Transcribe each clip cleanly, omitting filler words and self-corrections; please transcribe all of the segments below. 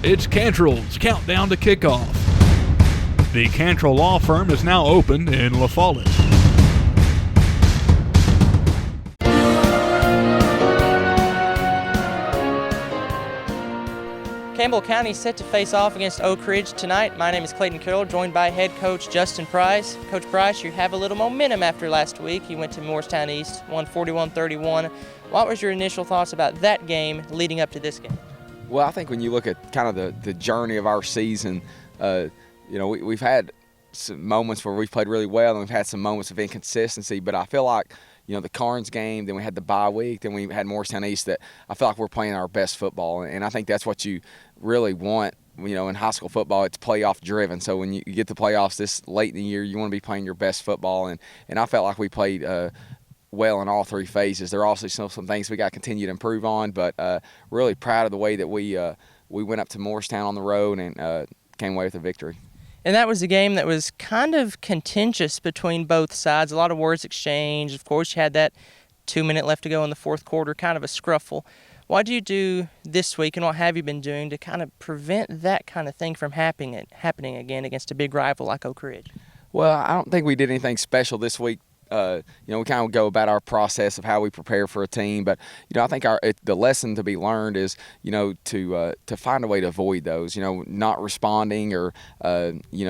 It's Cantrell's Countdown to Kickoff. The Cantrell Law Firm is now open in La Follette. Campbell County set to face off against Oak Ridge tonight. My name is Clayton Carroll, joined by head coach Justin Price. Coach Price, you have a little momentum after last week. You went to Morristown East, won 41-31. What was your initial thoughts about that game leading up to this game? Well, I think when you look at kind of the journey of our season, we've had some moments where we've played really well, and we've had some moments of inconsistency. But I feel like, the Carnes game, then we had the bye week, then we had Morristown East, that I feel like we're playing our best football. And I think that's what you really want, in high school football. It's playoff driven. So when you get to playoffs this late in the year, you want to be playing your best football. And I felt like we played well in all three phases. There are also some things we got to continue to improve on, but really proud of the way that we went up to Morristown on the road and came away with a victory. And that was a game that was kind of contentious between both sides. A lot of words exchanged. Of course, you had that 2 minute left to go in the fourth quarter, kind of a scruffle. What do you do this week, and what have you been doing to kind of prevent that kind of thing from happening again against a big rival like Oak Ridge? Well, I don't think we did anything special this week. We kind of go about our process of how we prepare for a team, but I think the lesson to be learned is to find a way to avoid those. Not responding or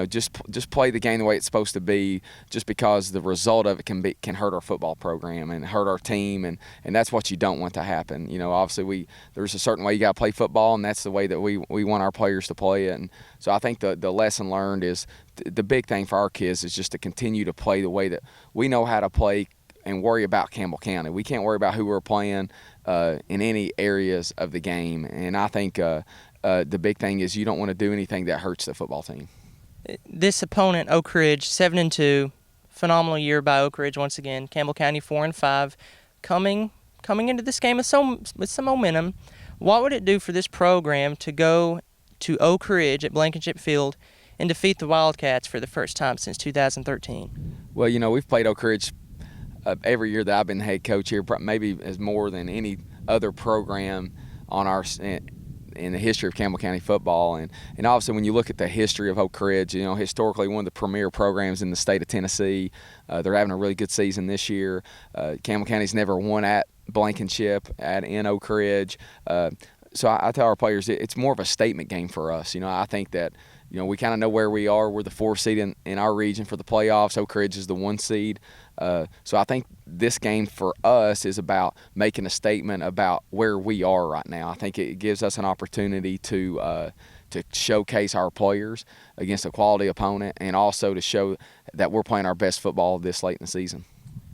just play the game the way it's supposed to be. Just because the result of it can hurt our football program and hurt our team, and that's what you don't want to happen. Obviously there's a certain way you got to play football, and that's the way that we want our players to play it. And so I think the lesson learned is the big thing for our kids is just to continue to play the way that we know how to play and worry about Campbell County. We can't worry about who we're playing in any areas of the game. And I think the big thing is you don't want to do anything that hurts the football team. This opponent, Oak Ridge, 7-2, phenomenal year by Oak Ridge once again. Campbell County 4-5, coming into this game with some momentum. What would it do for this program to go to Oak Ridge at Blankenship Field and defeat the Wildcats for the first time since 2013? Well, we've played Oak Ridge every year that I've been head coach here, maybe as more than any other program in the history of Campbell County football. And obviously when you look at the history of Oak Ridge, historically one of the premier programs in the state of Tennessee. They're having a really good season this year. Campbell County's never won at Blankenship, in Oak Ridge. So I tell our players it's more of a statement game for us. I think that we kind of know where we are. We're the 4th seed in our region for the playoffs. Oak Ridge is the 1 seed. So I think this game for us is about making a statement about where we are right now. I think it gives us an opportunity to showcase our players against a quality opponent, and also to show that we're playing our best football this late in the season.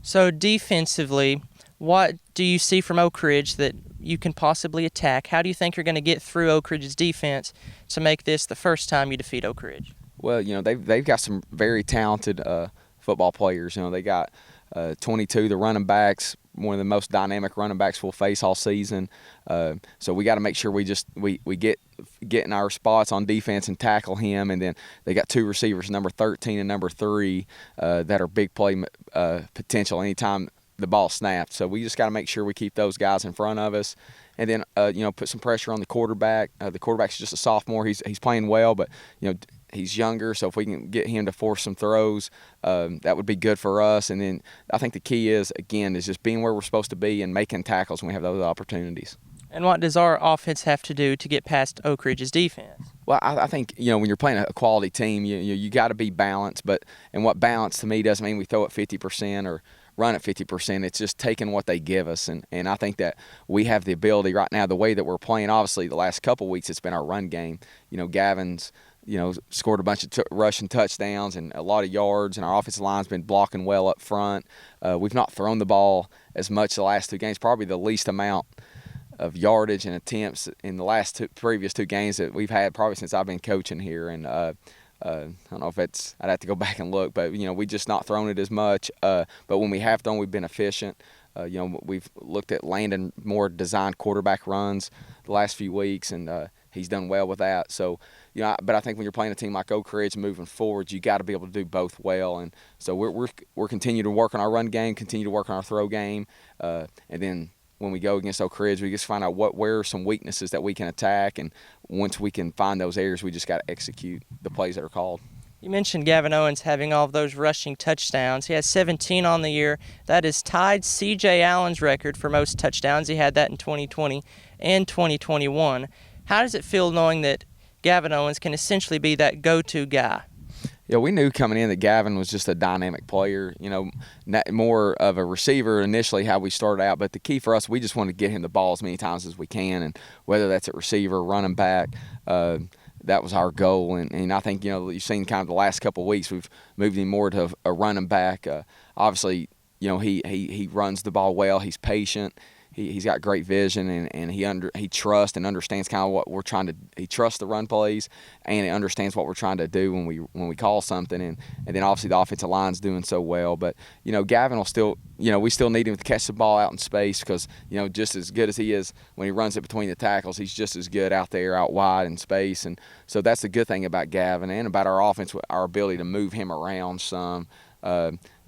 So defensively, what do you see from Oak Ridge that you can possibly attack? How do you think you're going to get through Oak Ridge's defense to make this the first time you defeat Oak Ridge? Well, they've got some very talented football players. They got 22, the running backs, one of the most dynamic running backs we'll face all season. So we got to make sure we get in our spots on defense and tackle him. And then they got 2 receivers, number 13 and number 3, that are big play potential anytime the ball snapped. So we just got to make sure we keep those guys in front of us, and then put some pressure on the quarterback. The quarterback's just a sophomore. He's playing well, but he's younger. So if we can get him to force some throws, that would be good for us. And then I think the key is just being where we're supposed to be and making tackles when we have those opportunities. And what does our offense have to do to get past Oak Ridge's defense? Well, I think when you're playing a quality team, you got to be balanced. And what balance to me doesn't mean we throw at 50% or run at 50%. It's just taking what they give us. And I think that we have the ability right now, the way that we're playing. Obviously, the last couple weeks it's been our run game. Gavin's scored a bunch of rushing touchdowns and a lot of yards, and our offensive line's been blocking well up front. We've not thrown the ball as much the last 2 games, probably the least amount of yardage and attempts in the previous 2 games that we've had probably since I've been coaching here. And I don't know if I'd have to go back and look, but we just not thrown it as much. But when we have thrown, we've been efficient. We've looked at landing more designed quarterback runs the last few weeks, and he's done well with that. So but I think when you're playing a team like Oak Ridge moving forward, you got to be able to do both well. And so we're continuing to work on our run game, continue to work on our throw game, and then when we go against Oak Ridge, we just find out where are some weaknesses that we can attack, and once we can find those areas, we just got to execute the plays that are called. You mentioned Gavin Owens having all of those rushing touchdowns. He has 17 on the year. That is tied C.J. Allen's record for most touchdowns. He had that in 2020 and 2021. How does it feel knowing that Gavin Owens can essentially be that go-to guy? Yeah, we knew coming in that Gavin was just a dynamic player, more of a receiver initially how we started out. But the key for us, we just want to get him the ball as many times as we can, and whether that's at receiver, running back, that was our goal. And I think, you've seen kind of the last couple of weeks, we've moved him more to a running back. Obviously, he runs the ball well. He's patient. He's got great vision, and he trusts and understands kind of what we're trying to. He trusts the run plays, and he understands what we're trying to do when we call something, and then obviously the offensive line's doing so well. But Gavin will still, we still need him to catch the ball out in space because just as good as he is when he runs it between the tackles, he's just as good out there, out wide in space, and so that's the good thing about Gavin and about our offense, our ability to move him around some.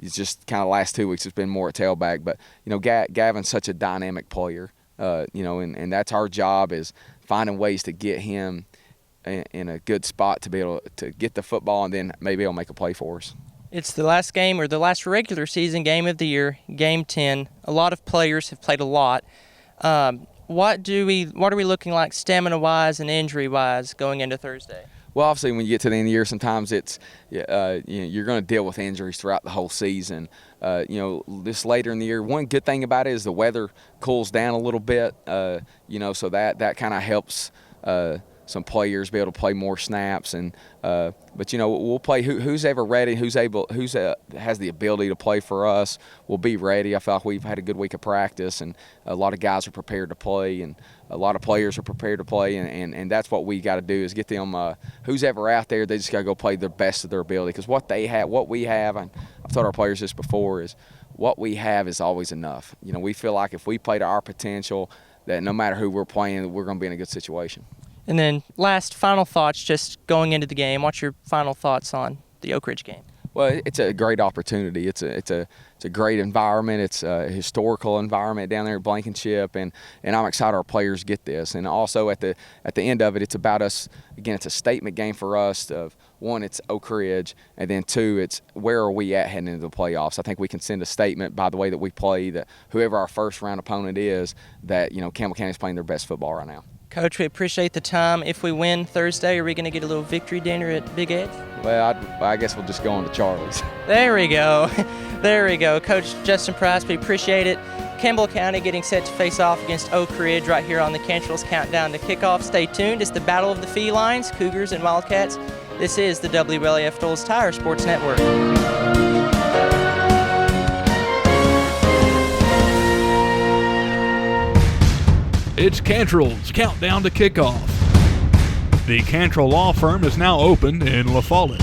It's just kind of last 2 weeks it's been more at tailback, but Gavin's such a dynamic player, and that's our job is finding ways to get him in a good spot to be able to get the football, and then maybe he'll make a play for us. It's the last game or the last regular season game of the year, Game 10. A lot of players have played a lot. What are we looking like stamina-wise and injury-wise going into Thursday? Well, obviously, when you get to the end of the year, sometimes it's you're going to deal with injuries throughout the whole season. This later in the year, one good thing about it is the weather cools down a little bit. So that kind of helps some players be able to play more snaps. But we'll play who's ever ready, who's has the ability to play for us. We'll be ready. I feel like we've had a good week of practice, and a lot of guys are prepared to play, and a lot of players are prepared to play, and that's what we got to do is get them. Who's ever out there, they just got to go play the best of their ability because what we have, and I've told our players this before, is what we have is always enough. We feel like if we play to our potential, that no matter who we're playing, we're going to be in a good situation. And then final thoughts just going into the game. What's your final thoughts on the Oak Ridge game? Well, it's a great opportunity. It's a great environment. It's a historical environment down there at Blankenship, and I'm excited our players get this. And also at the end of it, it's about us. Again, it's a statement game for us. Of one, it's Oak Ridge, and then two, it's where are we at heading into the playoffs. I think we can send a statement by the way that we play that whoever our first round opponent is, that Campbell County's playing their best football right now. Coach, we appreciate the time. If we win Thursday, are we going to get a little victory dinner at Big Ed's? Well, I guess we'll just go on to Charlie's. There we go. There we go. Coach Justin Price, we appreciate it. Campbell County getting set to face off against Oak Ridge right here on the Cantrell's Countdown to Kickoff. Stay tuned. It's the Battle of the Felines, Cougars and Wildcats. This is the WLAF Doles Tire Sports Network. It's Cantrell's Countdown to Kickoff. The Cantrell Law Firm is now open in La Follette.